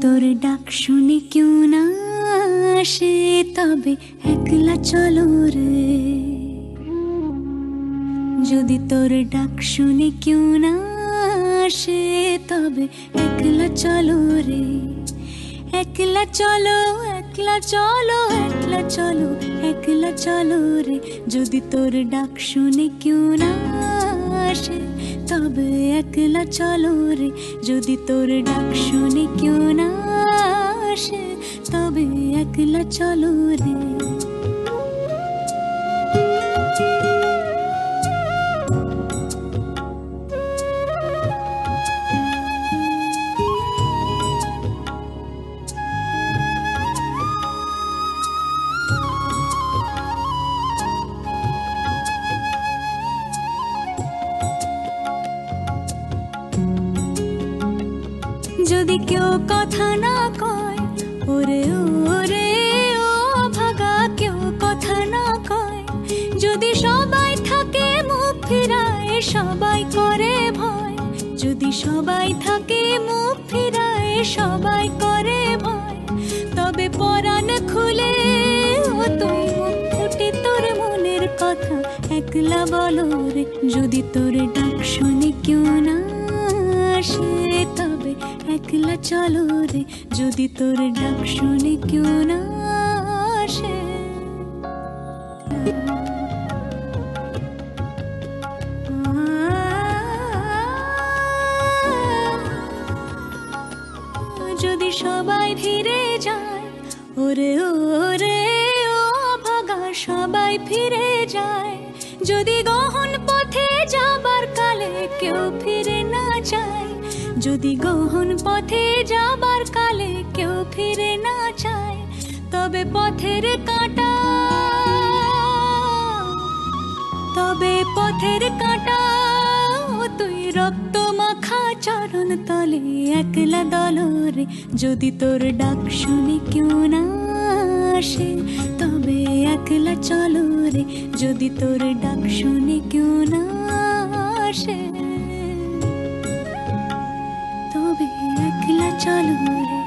তোর ডাক শুনে কেউ না আসে, তবে একলা চলো রে। যদি তোর ডাক শুনে কেউ না আসে, তবে একলা চলো রে। একলা চলো, একলা চলো, একলা চলো, একলা চলো রে। যদি তোর ডাক শুনে কেউ না আসে, তবে একলা চলো রে। যদি তোর ডাক শুনে কেউ না আসে, তবে একলা চলো রে। যদি কেউ কথা না কয়, ওরে ওরে ও ভাগা, কেউ কথা না কয়। যদি সবাই থাকে মুখ ফিরায়, সবাই করে ভয়। যদি সবাই থাকে মুখ ফিরায়, সবাই করে ভয়। তবে পরাণ খুলে ও তুই মুখ ফুটে তোর মনের কথা একলা বলো রে। যদি তোর ডাক শুনে কেউ না আসে, তবে একলা চলো রে। যদি তোর ডাক শুনে কেউ না আসে, যদি সবাই ফিরে যায়, ওরে ওরে ও ভাগা, সবাই ফিরে যায়। যদি গহন পথে যাবার কালে কেউ ফিরে না যায়, যদি গহন পথে যাবার কালে কেউ ফিরে না যায়, তবে পথের কাঁটা, তবে পথের কাঁটা তুই রক্ত মাখা চরণ তলে একলা দলরে। যদি তোর ডাক শুনে কেউ না আসে, তবে একলা চলো রে। যদি তোর ডাক শুনে কেউ না আসে, তবে একলা চলো রে।